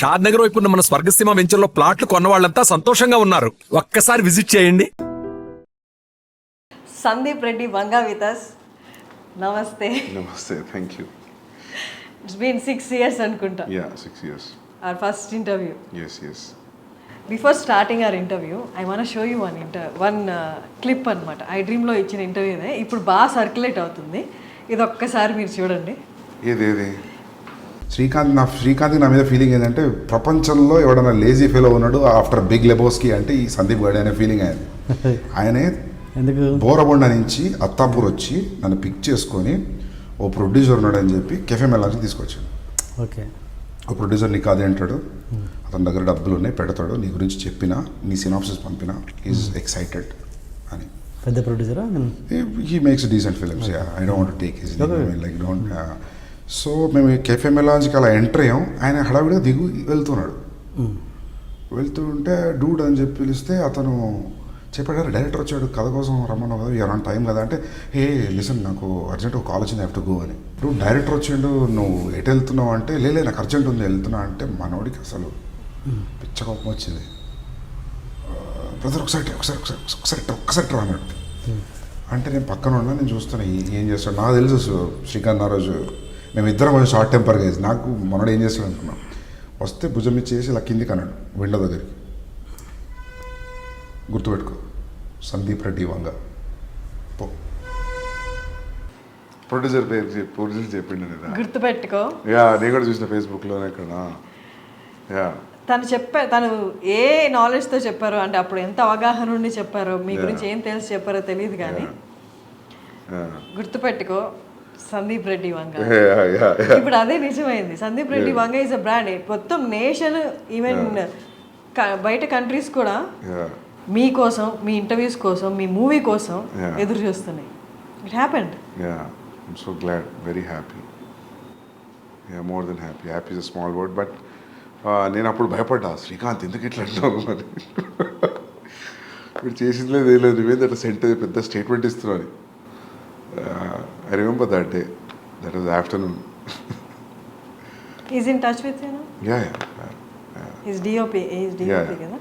షాద్ నగర్ వైపు ఉన్న మన స్వర్గసీమ వెంచర్లో ప్లాట్లు కొన్న వాళ్ళంతా సంతోషంగా ఉన్నారు. ఒక్కసారి విజిట్ చేయండి. Sandeep Reddy Vanga with us. Namaste. Namaste, thank you. It's been 6 years anukunta. Yeah, 6 years. Our first interview. Yes. Before starting our interview, I want to show you one clip అనమాట. iDream లో ఇచ్చిన ఇంటర్వ్యూనే ఇప్పుడు బాగా circulate అవుతుంది. ఇది ఒక్కసారి మీరు చూడండి. ఏది శ్రీకాంత్ నా మీద ఫీలింగ్ ఏంటంటే ప్రపంచంలో ఎవడన్నా లేజీ ఫెలో ఉన్నాడు ఆఫ్టర్ బిగ్ లెబోస్కి అంటే ఈ సందీప్ గాడి అనే ఫీలింగ్ అయింది. ఆయనే ఎందుకు బోరబొండ నుంచి అత్తాపూర్ వచ్చి నన్ను పిక్ చేసుకొని ఓ ప్రొడ్యూసర్ ఉన్నాడని చెప్పి కెఫే మెల్లాకి తీసుకొచ్చాను. ఓకే, ఓ ప్రొడ్యూసర్ నీకు అదే అంటాడు, అతని దగ్గర డబ్బులు ఉన్నాయి పెడతాడు, నీ గురించి చెప్పినా నీ సినాప్సిస్ పంపినా ఈజ్ ఎక్సైటెడ్ అని. పెద్ద ప్రొడ్యూసరా? He makes decent films. I don't want to take his like don't. So మేము కెఫే మెలాన్స్కి అలా ఎంటర్ అయ్యాం. ఆయన హడావిడిగా దిగు వెళ్తున్నాడు. వెళ్తుంటే డూడ్ అని చెప్పి పిలిస్తే అతను చెప్పాడు, డైరెక్టర్ వచ్చాడు కథ కోసం రమ్మన్నావు కదా, యూఆర్ ఆన్ టైం కదా అంటే, ఏ లిసన్ నాకు అర్జెంట్ ఒక కాల్ వచ్చింది, హ్యావ్ టు గో అని. ఇప్పుడు డైరెక్టర్ వచ్చిండు, నువ్వు ఎటు వెళ్తున్నావు అంటే, లేలే నాకు అర్జెంట్ ఉంది వెళ్తున్నా అంటే, మనోడికి అసలు పిచ్చ కోపం వచ్చింది. బ్రదర్ ఒకసారి రా అన్నాడు. అంటే నేను పక్కన ఉన్నా, నేను చూస్తాను ఏం చేస్తాడు. నాకు తెలుసు శ్రీకాంత్ ఆ రోజు మేమిద్దరం కొంచెం షార్ట్ టెంపర్గా వేసి, నాకు మనోడు ఏం చేస్తాడు అనుకున్నాం. వస్తే భుజం ఇచ్చేసి ఇలా కిందికి అన్నాడు విండో దగ్గరికి, గుర్తుపెట్టుకో సందీప్ రెడ్డి వంగ పో. ప్రొడ్యూసర్ చెప్పిండు గుర్తుపెట్టుకో. నేను కూడా చూసిన ఫేస్బుక్లోనే ఇక్కడ. తను ఏ నాలెడ్జ్తో చెప్పారో అంటే అప్పుడు ఎంత అవగాహన ఉండి చెప్పారో, మీ గురించి ఏం తెలిసి చెప్పారో తెలియదు కానీ గుర్తుపెట్టుకో సందీప్ రెడ్డి వంగ. ఇప్పుడు అదే నిజమైంది. Sandeep Reddy Vanga is a brand. మొత్తం నేషన్, ఈవెన్ బయట కంట్రీస్ కూడా మీకోసం, మీ ఇంటర్వ్యూస్ కోసం, మీ మూవీ కోసం ఎదురు చూస్తున్నాయి. It happened. I'm so glad, very happy. More than happy. Happy is a small word, but నేను అప్పుడు భయపడ్డా, శ్రీకాంత్ ఎందుకు ఇట్లా అంటావు మరి, ఇప్పుడు చేసింది లేదు ఏం లేదు, నువ్వేంది అట్లా పెద్ద స్టేట్మెంట్ ఇస్తున్నావు అని. I remember that day. That was afternoon. He's in touch with you now? Yeah. He's DOP కదా.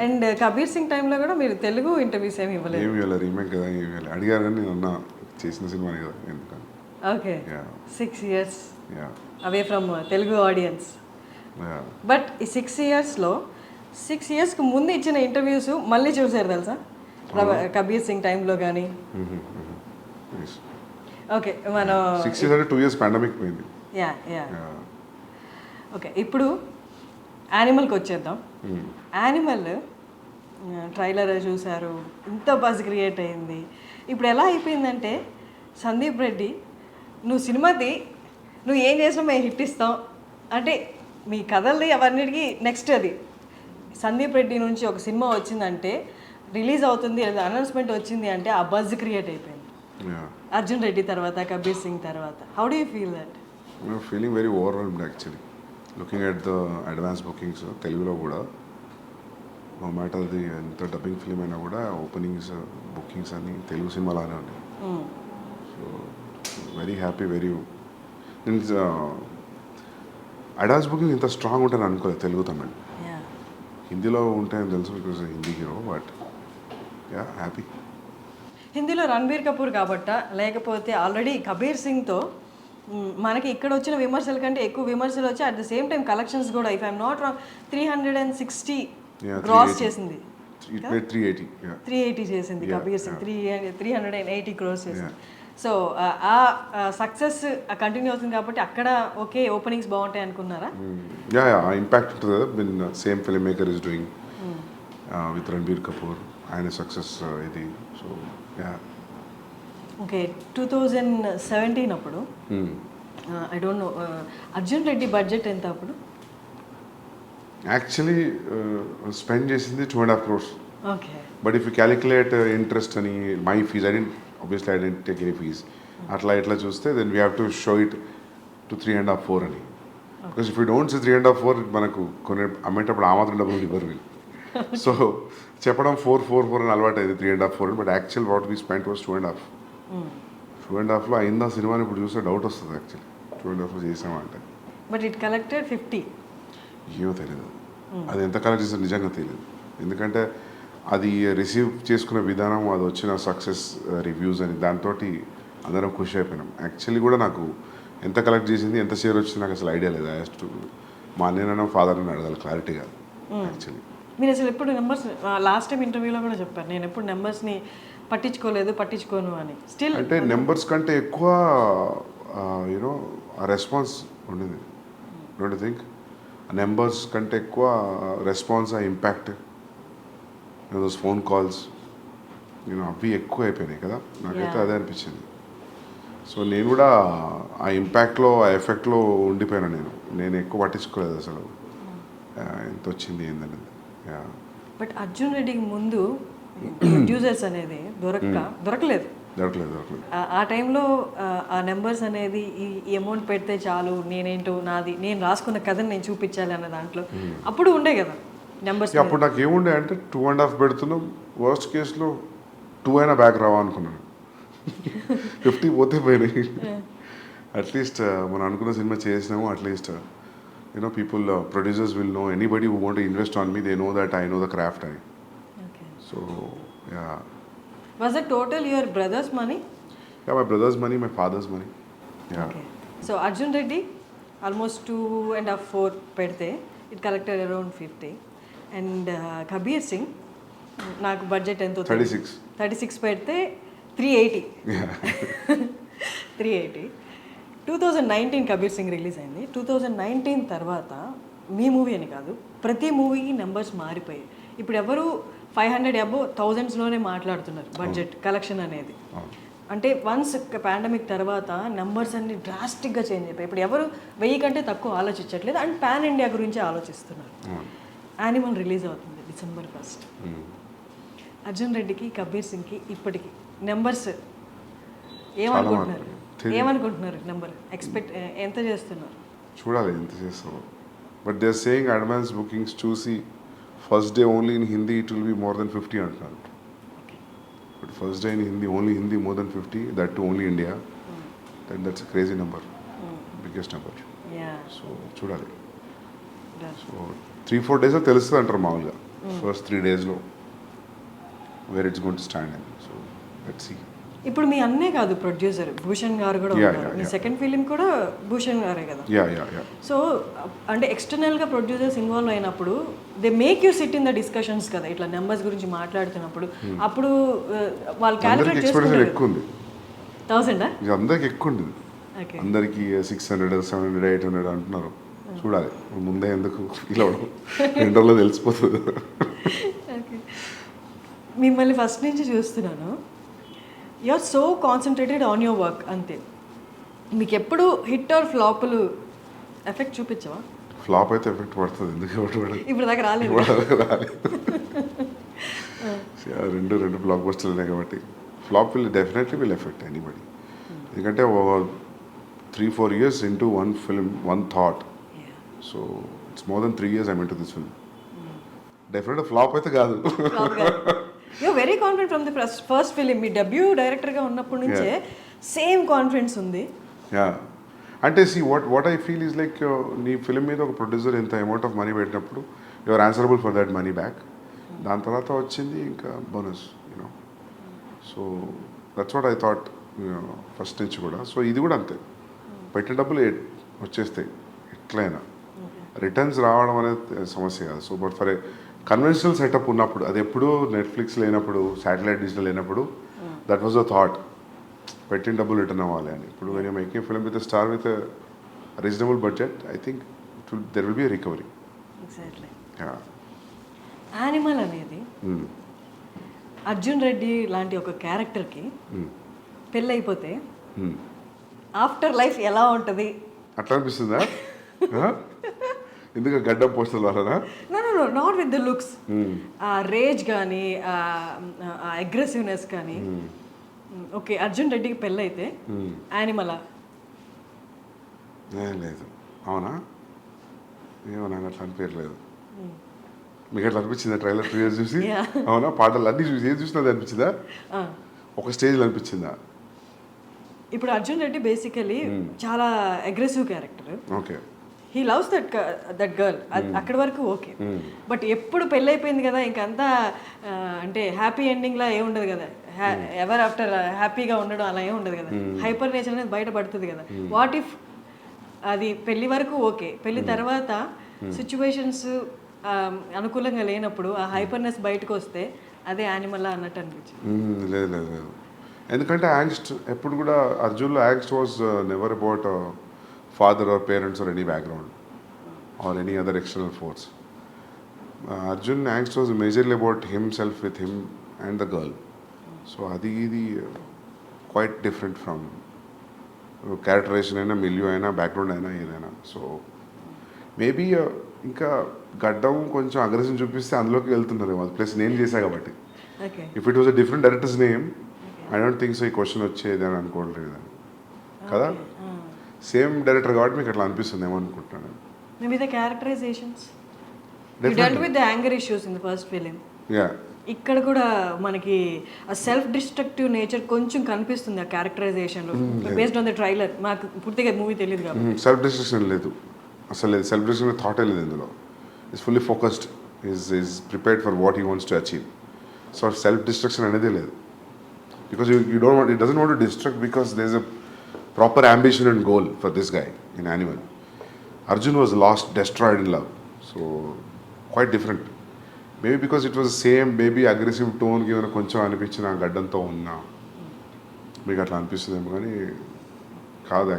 అండ్ కబీర్ సింగ్ టైంలో కూడా మీరు తెలుగు ఇంటర్వ్యూస్ ఏమి ఇవ్వలేదు? ఏమి ఇవ్వలేదు, రీమేక్ కదా, ఏమి ఇవ్వలేదు. అడిగారు కానీ నేను అన్నా చేసిన సినిమా కదా ఎందుకని. Okay, 6 years away from Telugu audience. But ఈ 6 yearsలో 6 yearsకి ముందు ఇచ్చిన ఇంటర్వ్యూస్ మళ్ళీ చూసారు తెలుసా, కబీర్ సింగ్ టైంలో కానీ. ఓకే, మనం 6 years అంటే 2 years పాండమిక్ పోయింది. ఓకే, ఇప్పుడు యానిమల్కి వచ్చేద్దాం. యానిమల్ ట్రైలర్ చూసారు, ఇంత బజ్ క్రియేట్ అయింది. ఇప్పుడు ఎలా అయిపోయిందంటే, సందీప్ రెడ్డి నువ్వు సినిమాది నువ్వు ఏం చేసినా మేము హిట్ ఇస్తాం అంటే, మీ కథల్ని అవన్నిటికీ నెక్స్ట్ అది సందీప్ రెడ్డి నుంచి ఒక సినిమా వచ్చిందంటే, రిలీజ్ అవుతుంది అనౌన్స్మెంట్ వచ్చింది అంటే ఆ బజ్ క్రియేట్ అయిపోయింది. అర్జున్ రెడ్డి తర్వాత, కబీర్ సింగ్ తర్వాత. How do you feel that? Feeling very overwhelmed actually. Looking at the advance bookings తెలుగులో కూడా, నో మ్యాటర్ అది ఎంత డబ్బింగ్ ఫిలిం అయినా కూడా ఓపెనింగ్స్ బుకింగ్స్ అన్ని తెలుగు సినిమాలానే ఉన్నాయి. So very happy. నేను అడ్వాన్స్ బుకింగ్ ఇంత స్ట్రాంగ్ ఉంటాను అనుకోలేదు తెలుగు తమిళ్. హిందీలో ఉంటాయని తెలుసు, because Hindi hero. But happy. హిందీలో రణబీర్ కపూర్ కాబట్ట, లేకపోతే ఆల్రెడీ కబీర్ సింగ్తో మనకి ఇక్కడ వచ్చిన విమర్శల కంటే ఎక్కువ విమర్శలు వచ్చి, at the same time collections కూడా, if I'm not wrong, 360 cross చేసింది. 380 చేసింది కబీర్ సింగ్. 380 క్రోస్ చేసింది. సో ఆ సక్సెస్ కంటిన్యూ అవుతుంది కాబట్టి అక్కడ ఓకే ఓపెనింగ్స్ బాగుంటాయి అనుకున్నారా? ఇంపాక్ట్ ఉంటుంది కదా. Same film maker is doing with Ranbir Kapoor, ఆయన సక్సెస్ ఇది. సో ఓకే, 2017 అప్పుడు I don't know Arjun Reddy budget ఎంత అప్పుడు? యాక్చువల్లీ స్పెండ్ చేసింది 2.5 crores. Okay, but if you calculate interest అని my fees, obviously I didn't take any fees. అట్లా ఇట్లా చూస్తే then we have to show it to 3.5, 4 అని. Because if you don't say 3.5, 4 మనకు కొన్ని అమ్మేటప్పుడు ఆ మాత్రం డబ్బులు ఇవ్వరు వీళ్ళు. సో చెప్పడం 4 అని అలవాటు అయింది, 3.5, 4 అని. But actual what we spent was 2.5. 2.5లో అయిందా సినిమాని ఇప్పుడు చూస్తే డౌట్ వస్తుంది యాక్చువల్లీ, 2.5 చేసామంటే. But it collected 50. ఏమో తెలియదు, అది ఎంత కలెక్ట్ చేస్తే నిజంగా తెలియదు. ఎందుకంటే అది రిసీవ్ చేసుకున్న విధానం, అది వచ్చిన సక్సెస్ రివ్యూస్ అని దాంతో అందరం ఖుషి అయిపోయినాం. యాక్చువల్లీ కూడా నాకు ఎంత కలెక్ట్ చేసింది, ఎంత షేర్ వచ్చింది నాకు అసలు ఐడియా లేదు. మా అన్నయ్యనో ఫాదర్ని అడగాలి క్లారిటీగా యాక్చువల్లీ. మీరు అసలు ఎప్పుడు నెంబర్స్, లాస్ట్ టైం ఇంటర్వ్యూలో కూడా చెప్పారు, నేను ఎప్పుడు నెంబర్స్ని పట్టించుకోను అని. స్టిల్ అంటే నెంబర్స్ కంటే ఎక్కువ యూనో ఆ రెస్పాన్స్ ఉండింది. డోంట్ థింక్ నెంబర్స్ కంటే ఎక్కువ రెస్పాన్స్, ఆ ఇంపాక్ట్, దోస్ ఫోన్ కాల్స్ అవి ఎక్కువ అయిపోయినాయి కదా, నాకైతే అదే అనిపించింది. సో నేను కూడా ఆ ఇంపాక్ట్లో, ఆ ఎఫెక్ట్లో ఉండిపోయాను. నేను ఎక్కువ పట్టించుకోలేదు అసలు ఎంత వచ్చింది ఏందనేది. బట్ అర్జున్ రెడ్డికి ముందు ప్రొడ్యూసర్స్ అనేది దొరకలేదు. ఆ టైంలో ఆ నెంబర్స్ అనేది ఈ అమౌంట్ పెడితే చాలు, నేనేంటో నాది, నేను రాసుకున్న కథని నేను చూపించాలి అన్న దాంట్లో అప్పుడు ఉండే కదా నెంబర్స్. అప్పుడు నాకు ఏముండే అంటే 2.5 పెడుతున్నాం, వర్స్ట్ కేసులో 2 అయినా బ్యాక్ రావా అనుకున్నాను. 50 పోతే పోయినాయి. అట్లీస్ట్ మనం అనుకున్న సినిమా చేసినాము. At least people, producers will know, anybody who want to invest on me, they know that I know the craft అని. So yeah. Was it total your brother's money? Yeah, my brother's money, my father's money. Yeah. Okay. So Arjun Reddy, almost 2.5, 4 pedte, it collected around 50. And Kabir Singh, నాకు budget ఎంతో 36 పెడితే 380. Yeah. 380. 2019 Kabir Singh release అయింది. 2019 తర్వాత మీ movie అని కాదు, ప్రతి మూవీకి numbers మారిపోయాయి. ఇప్పుడు ఎవరు 500 అబో 1000స్లోనే మాట్లాడుతున్నారు బడ్జెట్ కలెక్షన్ అనేది. అంటే వన్స్ పాండమిక్ తర్వాత నెంబర్స్ అన్ని డ్రాస్టిక్గా చేంజ్ అయిపోయాయి. ఇప్పుడు ఎవరు 1000 కంటే తక్కువ ఆలోచించట్లేదు, అండ్ పాన్ ఇండియా గురించి ఆలోచిస్తున్నారు. యానిమల్ రిలీజ్ అవుతుంది December 1st. అర్జున్ రెడ్డికి, కబీర్ సింగ్కి ఇప్పటికి నెంబర్స్ ఏమనుకుంటున్నారు? నెంబర్ ఎక్స్పెక్ట్ ఎంత చేస్తున్నారు? చూడాలి ఎంత చేస్తామో. But they are saying advance bookings చూసి first day only in Hindi it will be more than 50 అంటున్నారు. But first day in Hindi, only Hindi more than 50, that too only India. That's a crazy number, biggest number. So చూడాలి. So 3-4 డేస్లో తెలుస్తుంది అంటారు మామూలుగా. First 3 డేస్లో where it's going to stand and so let's see. ఇప్పుడు మీ అన్నే కాదు ప్రొడ్యూసర్, భూషణ్ గారు కూడా ఉన్నారు. మీ సెకండ్ ఫిలిం కూడా భూషణ్ గారే కదా. సో అంటే ఎక్స్టర్నల్గా ప్రొడ్యూసర్స్ ఇన్వాల్వ్ అయినప్పుడు they make you SIT in the discussions కదా, ఇట్లా నెంబర్స్ గురించి మాట్లాడుతున్నప్పుడు. అప్పుడు వాళ్ళు క్యాలిక్యులేట్ చేసుకుంటారు. ఎక్కువ ఉంది 1000 అందరికి ఎక్కువ ఉంది. అందరికి 600, 700, 800 అంటున్నారు. చూడాలి ముందే ఎందుకు ఇలా 2 రోజుల్లో తెలిసిపోతుంది. మిమ్మల్ని ఫస్ట్ నుంచి చూస్తున్నాను, you are so concentrated on your work అంతే. మీకు ఎప్పుడు హిట్ ఆర్ ఫ్లాపులు ఎఫెక్ట్ చూపించవా? ఫ్లాప్ అయితే ఎఫెక్ట్ పడుతుంది, ఎందుకు ఇప్పుడు దాకా రాలేదు. రెండు బ్లాక్ బస్టర్లు ఉన్నాయి కాబట్టి flop definitely will effect anybody. ఎందుకంటే 3-4 years into one film, one thought. So it's more than 3 years I'm into this film. Definitely flop అయితే కాదు. You very confident from the first film. మీ డెబ్యూ డైరెక్టర్గా ఉన్నప్పటి నుంచే same confidence ఉంది. అంటే see what I feel is like, నీ film మీద ఒక ప్రొడ్యూసర్ ఎంత అమౌంట్ ఆఫ్ మనీ పెట్టినప్పుడు you are answerable for that money back. దాని తర్వాత వచ్చింది ఇంకా bonus, you know. So that's what I thought first నుంచి కూడా. సో ఇది కూడా అంతే, పెట్టిన డబ్బులు వచ్చేస్తాయి ఎట్లయినా. రిటర్న్స్ రావడం అనేది సమస్య కాదు. So but for a conventional setup ఉన్నప్పుడు, అది ఎప్పుడు నెట్ఫ్లిక్స్ లేనప్పుడు, శాటిలైట్ డిజిటల్ లేనప్పుడు, దట్ వాజ్ ద థాట్, పెట్టిన డబ్బులు రిటర్న్ అవ్వాలి అని. ఇప్పుడు when you making film with star with reasonable budget, I think there will be a recovery. Exactly. Animal అనేది అర్జున్ రెడ్డి లాంటి ఒక క్యారెక్టర్కి పెళ్ళైపోతే ఆఫ్టర్ లైఫ్ ఎలా ఉంటుంది అట్లా అనిపిస్తుందా? ఎందుకు గడ్డం పోస్టర్ వాళ్ళనా? No not with the looks, rage కానీ అగ్రెసివ్నెస్ కానీ. ఓకే, అర్జున్ రెడ్డికి పెళ్ళైతే యానిమలా? లేదు. అవునా? ఏమో నాకు అట్లా అనిపించలేదు. మీకు అట్లా అనిపించిందా ట్రైలర్ 2 years చూసి? అవునా? పాటలు అన్నీ చూసి ఏది చూసినా అది అనిపించిందా? ఒక స్టేజ్లో అనిపించిందా? ఇప్పుడు అర్జున్ రెడ్డి బేసికలీ చాలా aggressive character. Okay. He loves that girl అక్కడి వరకు ఓకే. బట్ ఎప్పుడు పెళ్ళి అయిపోయింది కదా ఇంకంతా అంటే హ్యాపీ ఎండింగ్ లా ఏముండదు కదా, ఎవర్ ఆఫ్టర్ హ్యాపీగా ఉండడం అలా ఏమి ఉండదు కదా, హైపర్ నేచర్ అనేది బయటపడుతుంది కదా. వాట్ ఇఫ్ అది పెళ్లి వరకు ఓకే, పెళ్లి తర్వాత సిచ్యువేషన్స్ అనుకూలంగా లేనప్పుడు ఆ హైపర్నెస్ బయటకు వస్తే అదే యానిమల్ అన్నట్టు అనిపించింది. లేదు లేదు లేదు, ఎందుకంటే యాంగ్స్ట్ ఎప్పుడు కూడా అర్జున్లో angst was never about father or parents or any background or any other external force. Arjun angst was majorly about himself with him and the girl. So అది ఇది క్వైట్ డిఫరెంట్ ఫ్రమ్ క్యారెక్టరైజేషన్ అయినా, milieu అయినా, background అయినా ఏదైనా. So maybe ఇంకా గడ్డం కొంచెం aggression చూపిస్తే అందులోకి వెళ్తున్నారు ప్లస్ నేను చేశా కాబట్టి. If it was a different directors name I don't think so ఈ క్వశ్చన్ వచ్చేది అని అనుకోవట్లేదు కదా. సేమ్ డైరెక్టర్ కాబట్టి మీకు అట్లా అనిపిస్తుంది ఏమో అనుకుంటున్నాను. Maybe the characterisations you dealt with the anger issues in the first film. Yeah, ఇక్కడ కూడా మనకి ఆ సెల్ఫ్ డిస్ట్రక్టివ్ నేచర్ కొంచెం కనిపిస్తుంది ఆ క్యారెక్టరైజేషన్లో బేస్డ్ ఆన్ ద ట్రైలర్. మాకు పూర్తిగా మూవీ తెలియదు కాబట్టి. సెల్ఫ్ డిస్ట్రక్షన్ లేదు అసలు, లేదు సెల్ఫ్ డిస్ట్రక్షన్ థాటే లేదు ఇందులో. Is fully focused, is prepared for what he wants to achieve. So self destruction అనేది లేదు, because you don't want, it doesn't want to destruct because there is a proper ambition and goal for this guy in Animal. Arjun was lost, destroyed in love. So quite different. Maybe because it was same baby aggressive టోన్కి ఏమైనా కొంచెం అనిపించిన గడ్డంతో ఉన్నా మీకు అట్లా అనిపిస్తుందేమో, కానీ కాదు.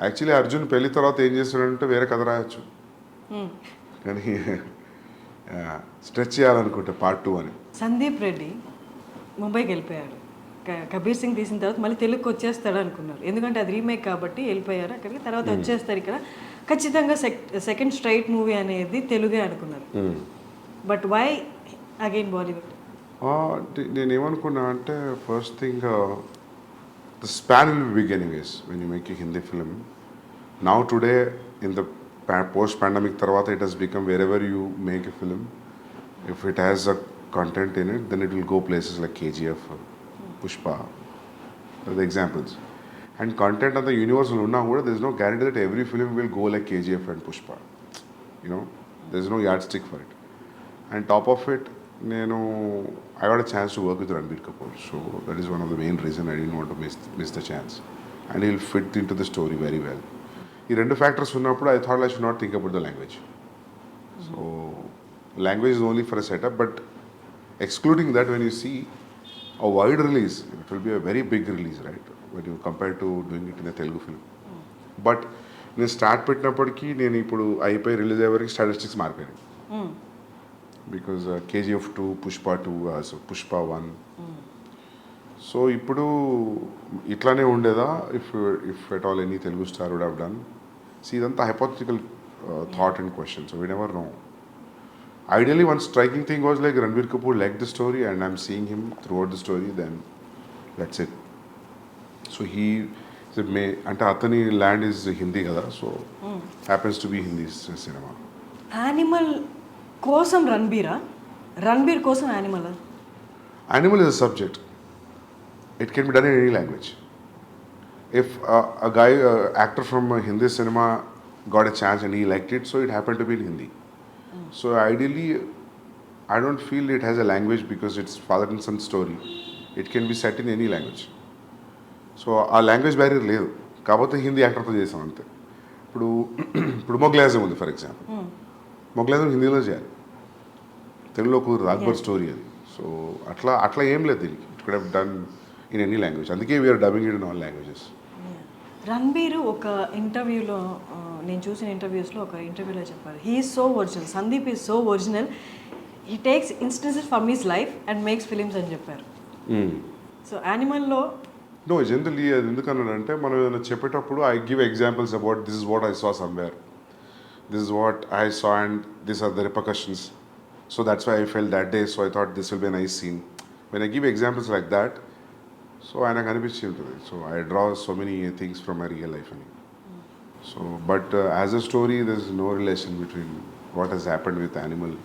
Actually Arjun పెళ్లి తర్వాత ఏం చేస్తున్నాడంటే వేరే కథ రాయొచ్చు, కానీ స్ట్రెచ్ చేయాలనుకుంటే పార్ట్ 2 అని. సందీప్ రెడ్డి ముంబైకి వెళ్ళిపోయాడు. కబీర్ సింగ్ తీసిన తర్వాత మళ్ళీ తెలుగుకి వచ్చేస్తాడు అనుకున్నారు, ఎందుకంటే అది రీమేక్ కాబట్టి వెళ్ళిపోయారు అక్కడికి. తర్వాత వచ్చేస్తారు ఇక్కడ ఖచ్చితంగా సెకండ్ స్ట్రైట్ మూవీ అనేది తెలుగే అనుకున్నారు. But why again Bollywood? నేనేమనుకున్నా అంటే first thing the span will be big anyways when you make a Hindi film. Now today in the post-pandemic tarvata it has become wherever you make a film, if it has a content in it, then it will go places like KGF, Pushpa, are the examples. And content of the universe will unna kuda there is no guarantee that every film will go like KGF and Pushpa. You know, there is no yardstick for it. And top of it, I got a chance to work with Ranbir Kapoor, so that is one of the main reasons I didn't want to miss the chance. And he'll fit into the story very well. ఈ రెండు factors ఉన్నప్పుడు I thought I should not think about the language. So language is only for a setup, but excluding that, when you see a wide release, it will be a very big release, right? When you compare to doing it in a Telugu film. But నేను start పెట్టినప్పటికీ నేను ఇప్పుడు అయిపోయి release అయ్యే వరకు statistics మారిపోయాయి. Because KGF 2, Pushpa 2, so Pushpa 1. So ఇప్పుడు ఇట్లానే ఉండేదా if at all any Telugu star would have done? So ఇదంతా hypothetical thought and question, so we never know. Ideally, one striking thing was like Ranbir Kapoor liked the story and I'm seeing him throughout the story, then that's it. So he said, అంటే అతని land is Hindi కదా, so happens to be Hindi cinema. Animal కోసం రణబీర్ కోసం Animal? Animal is a subject. It can be done in any language. If a guy, actor from Hindi cinema got a chance and he liked it, so it happened to be in Hindi. So ideally, I don't feel it has a language because it's father and son story. It can be set in any language. So ఆ language barrier లేదు కాకపోతే హిందీ యాక్టర్తో చేసాం అంతే. ఇప్పుడు మొగ్లాజం ఉంది for example, మొగ్లాజం హిందీలో చేయాలి, తెలుగులో కుదరదు, అక్బర్ స్టోరీ అది. సో అట్లా ఏం లేదు దీనికి, it could have done in any language. అందుకే we're dubbing it in all languages. Ranbir ఒక ఇంటర్వ్యూలో, నేను చూసిన ఇంటర్వ్యూస్లో ఒక ఇంటర్వ్యూలో చెప్పారు, he is so original, Sandeep is so original, he takes instances from his life and makes films అని చెప్పారు. సో యానిమల్లో నో జనరల్లీ అది ఎందుకన్నానంటే మనం ఏదైనా చెప్పేటప్పుడు I give examples about this is what I saw somewhere, this is what I saw and this are the repercussions. So that's why I felt that day, so I thought this will be a nice scene. When I give examples like that, so ఆయనకు అనిపించి ఉంటుంది. So I draw so many things from my real life అని. So but as a story there is no relation between what he's happened with Animal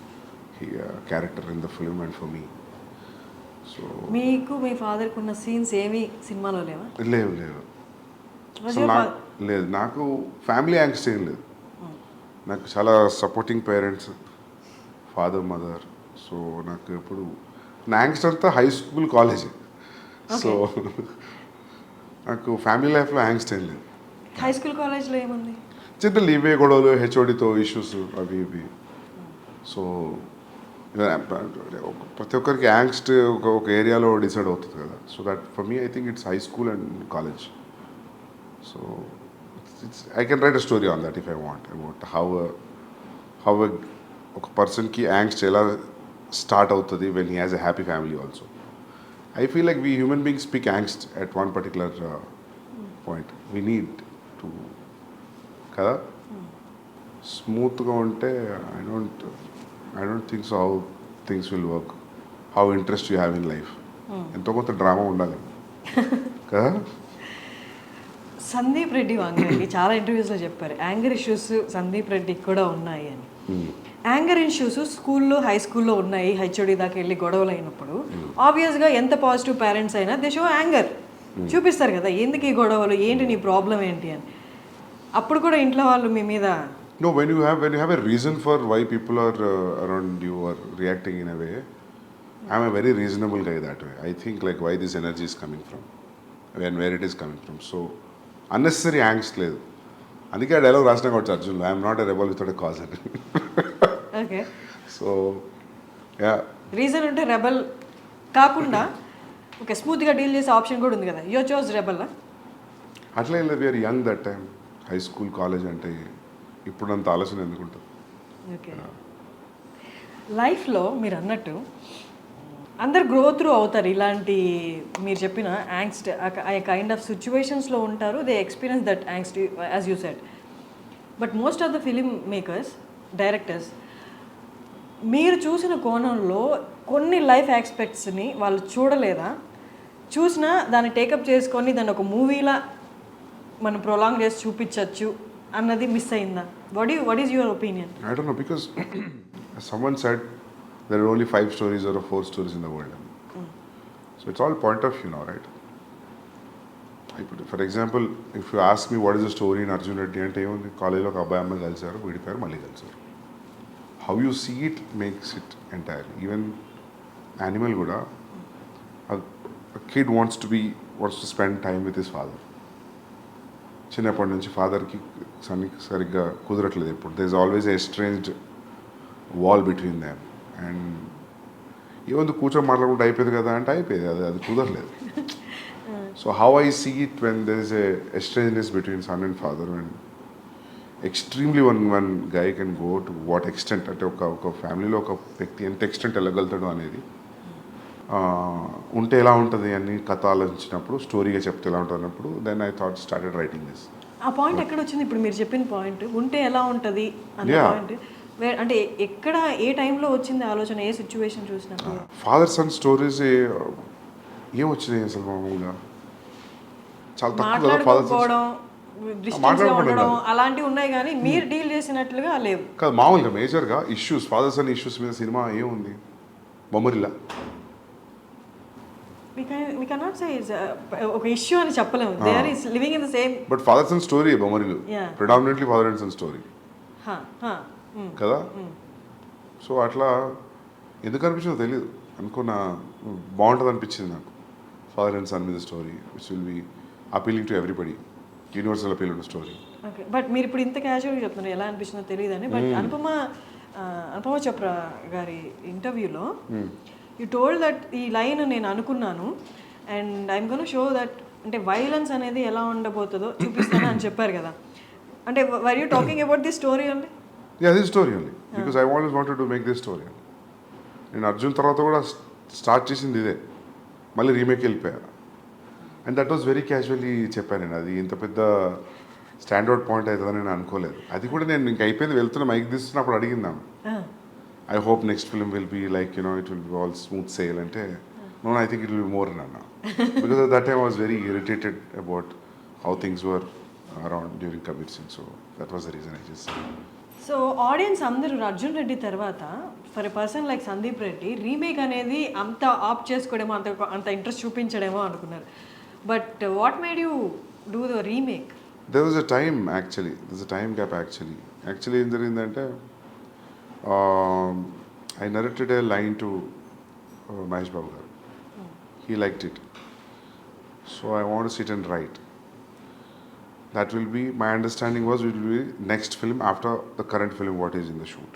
character in the film and for me. So మీకు మీ ఫాదర్కి ఉన్న scenes ఏమి సినిమాలో లేవా? లేవు. అసలు లేదు, నాకు ఫ్యామిలీ యాంగ్స్ట్ ఏం లేదు. నాకు చాలా supporting parents, father mother. So నాకు ఎప్పుడు నా యాంగ్స్ట్ అంతా హై స్కూల్ కాలేజ్. సో నాకు ఫ్యామిలీ లైఫ్లో యాంగ్స్ట్ ఏం లేదు. హై స్కూల్ కాలేజ్లో ఏముంది? జనరల్ ఇవే గొడవలు, హెచ్ఓడితో ఇష్యూస్ అవి ఇవి. సో ప్రతి ఒక్కరికి యాంగ్స్ట్ ఒక ఏరియాలో డిసైడ్ అవుతుంది కదా. So that for me I think it's high school and college. So it's I can write a story on that if I want about how ఒక పర్సన్కి యాంగ్స్ట్ ఎలా స్టార్ట్ అవుతుంది when he has a happy family also. I feel like we human beings speak angst at one particular point. We need to kada smoothగా ఉంటే I don't think so how things will work. How interest you have in life. ఎంతో కొంత drama ఉండాలి కదా. సందీప్ రెడ్డి వాంగకి చాలా ఇంటర్వ్యూస్లో చెప్పారు anger issues Sandeep రెడ్డికి కూడా ఉన్నాయి అని. యాంగర్ ఇష్యూస్ స్కూల్లో హై స్కూల్లో ఉన్నాయి, హెచ్ఓడి దాకా వెళ్ళి గొడవలు అయినప్పుడు ఆబ్వియస్గా ఎంత పాజిటివ్ పేరెంట్స్ అయినా దే షో యాంగర్ చూపిస్తారు కదా, ఎందుకు ఈ గొడవలు, ఏంటి నీ ప్రాబ్లం ఏంటి అని. అప్పుడు కూడా ఇంట్లో వాళ్ళు మీ మీద No, when you have a reason for why people are around you or reacting in a way, I'm a very reasonable guy that way. I think like why this energy is coming from and where it is coming from. So unnecessary angst లేదు. అందుకే ఆ dialogue రాసిన కావచ్చు అర్జున్లో, I'm not a rebel without a cause అని. Okay so yeah, reason ఉంటే rebel కాకుండా okay స్మూత్గా డీల్ చేసే ఆప్షన్ కూడా ఉంది కదా. You chose rebel. అట్లా ఏం లేదు. We're young that time. High school college అంటే ఇప్పుడు అంత ఆలోచన ఎందుకుంటుంది. ఓకే లైఫ్లో మీరు అన్నట్టు అందరు గ్రో త్రూ అవుతారు. ఇలాంటి మీరు చెప్పిన యాంగ్స్ట్ ఆ కైండ్ ఆఫ్ సిచ్యువేషన్స్లో ఉంటారు. They experience that angst as you said. But most of the film makers, directors మీరు చూసిన కోణంలో కొన్ని లైఫ్ ఆస్పెక్ట్స్ని వాళ్ళు చూడలేదా? చూసినా దాన్ని టేకప్ చేసుకొని దాన్ని ఒక మూవీలా మనం ప్రొలాంగ్ చేసి చూపించవచ్చు అన్నది మిస్ అయిందా? What is your opinion? I don't know because someone said there are only 5 stories or 4 stories in the world. So it's all point of view now, right? For example, if you ask me what is the story in Arjun Reddy అంటే ఏముంది, కాలేజీలో ఒక అబ్బాయి అమ్మాయి కలిసారు, విడిపోయారు, మళ్ళీ కలిసారు. How you see it makes it entirely. Even animal కూడా a kid wants to spend time with his father. చిన్నప్పటి నుంచి ఫాదర్కి సరిగ్గా కుదరట్లేదు. ఇప్పుడు there is always a estranged wall between them. And ఏముంది కూర్చొని మాట్లాడుకుంటే అయిపోయింది కదా అంటే అయిపోయింది, అది కుదరలేదు. So how I see it when there is a estrangeness between son and father and extremely one guy can go to what extent అంటే ఒక ఫ్యామిలీలో ఒక వ్యక్తి ఎంత ఎక్స్టెంట్ వెళ్ళగలుగుతాడు అనేది ఉంటే ఎలా ఉంటుంది అని కథ ఆలోచించినప్పుడు, స్టోరీగా చెప్తే ఎలా ఉంటుంది అన్నప్పుడు then I thought started writing this. ఆ పాయింట్ ఎక్కడ వచ్చింది? ఇప్పుడు మీరు చెప్పిన పాయింట్ ఉంటే ఎలా ఉంటుంది అన్న పాయింట్ అంటే ఎక్కడ, ఏ టైంలో వచ్చింది ఆలోచన, ఏ సిచ్యువేషన్ చూసినప్పుడు? ఫాదర్ సన్ స్టోరీస్ ఏం వచ్చినాయి అసలు మామూలుగా చాలా తక్కువ కదా. మాట్లాడుకోవడం అలాంటివి ఉన్నాయి కానీ మీరు డీల్ చేసినట్లుగా లేవు కాదు. మామూలుగా మేజర్గా ఇష్యూస్, ఫాదర్ సన్ ఇష్యూస్ మీద సినిమా ఏముంది? బొమ్మరిల్లా we cannot say it's ఒక ఇష్యూ అని చెప్పలేము. they are living in the same but father son story Bommarillu predominantly father and son story కదా. సో అట్లా ఎందుకు అనిపించిందో తెలియదు, అనుకున్న బాగుంటుంది అనిపించింది నాకు. ఫాదర్ అండ్ సన్ మీద story which will be appealing to everybody, universal appeal ఉన్న స్టోరీ. ఓకే బట్ మీరు ఇప్పుడు ఇంత క్యాజువల్గా చెప్తున్నారు, ఎలా అనిపించిందో తెలియదు అని. బట్ అనుపమ చోప్రా గారి ఇంటర్వ్యూలో యూ టోల్డ్ దట్ ఈ లైన్ నేను అనుకున్నాను and I'm gonna show that అంటే వైలెన్స్ అనేది ఎలా ఉండబోతుందో చూపిస్తాను అని చెప్పారు కదా. అంటే were you talking about this story only? Yeah this story only because I always wanted to make this story. నేను అర్జున్ తర్వాత కూడా స్టార్ట్ చేసింది ఇదే, మళ్ళీ రీమేక్ వెళ్ళిపోయా. And that was very casually చెప్పాను నేను. అది ఇంత పెద్ద స్టాండర్డ్ పాయింట్ అవుతుందని నేను అనుకోలేదు. అది కూడా నేను ఇంక అయిపోయింది వెళ్తున్నా మైక్ తీస్తున్నప్పుడు అడిగిందాము, I hope next film will be like it will be all smooth sail అంటే no I think it will be more అన్న. Because that time I was very irritated about how things were around during Kabir Singh. So that was the reason I just. So audience అందరూ అర్జున్ రెడ్డి తర్వాత for a person like Sandeep Reddy remake అనేది అంత ఆప్ చేసుకోవడమో అంత interest చూపించడమో అనుకున్నారు. But what made you do the remake? There was a time actually, there's a time gap actually. Actually ఏం జరిగిందంటే I narrated a line to Mahesh Babu garu. He liked it. So I want sit and write. That will be, my understanding was, it will be next film after the current film what is in the shoot.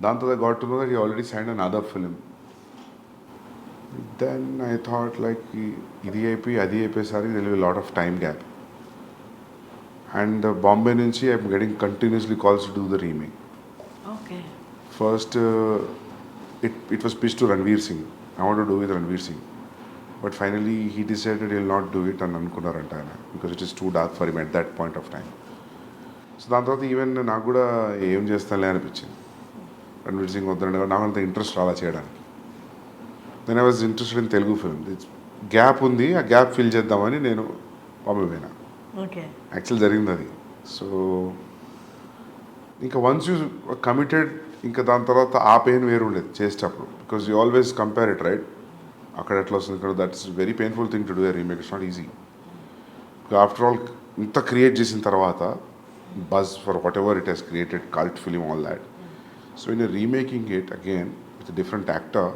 Then I got to know that he already signed another film. Then I thought like, idi అయిపోయి అది అయిపోయేసరికి there will be a lot of time gap. And Bombay నుంచి I'm getting continuously calls to do the remake. Okay. First, it was pitched to Ranveer Singh. I want to do with Ranveer Singh. But finally he decided he'll not do it and అనుకున్నారంట ఆయన, because it is too dark for him at that point of time. So దాని తర్వాత even నాకు కూడా ఏం చేస్తానులే అనిపించింది. రణ్వీర్ సింగ్ వద్దండి, నాకు అంత ఇంట్రెస్ట్ రాలా చేయడానికి. Then I was interested in Telugu film. Gap ఉంది, ఆ గ్యాప్ ఫిల్ చేద్దామని నేను బాంబే పోయినా. ఓకే. యాక్చువల్ జరిగింది అది. సో ఇంకా వన్స్ యూ కమిటెడ్, ఇంకా దాని తర్వాత ఆ పెయిన్ వేరు ఉండేది చేసేటప్పుడు, because you always compare it, right? అక్కడ ఎట్లా వస్తుంది, ఇక్కడ that's very painful thing to do a remake. It's not easy. After all ఇంత క్రియేట్ చేసిన తర్వాత buzz for whatever it he's created, cult film, all that. So in remaking it again with different actor,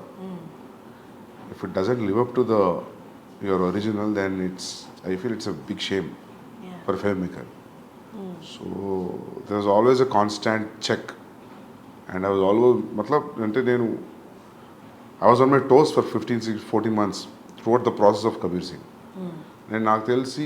if it doesn't live up to the your original, then I feel it's a big shame for film maker. So there was always a constant check. And I was always అంటే నేను I was on my toes for 14 months throughout the process of Kabir Singh. And నాకు తెలిసి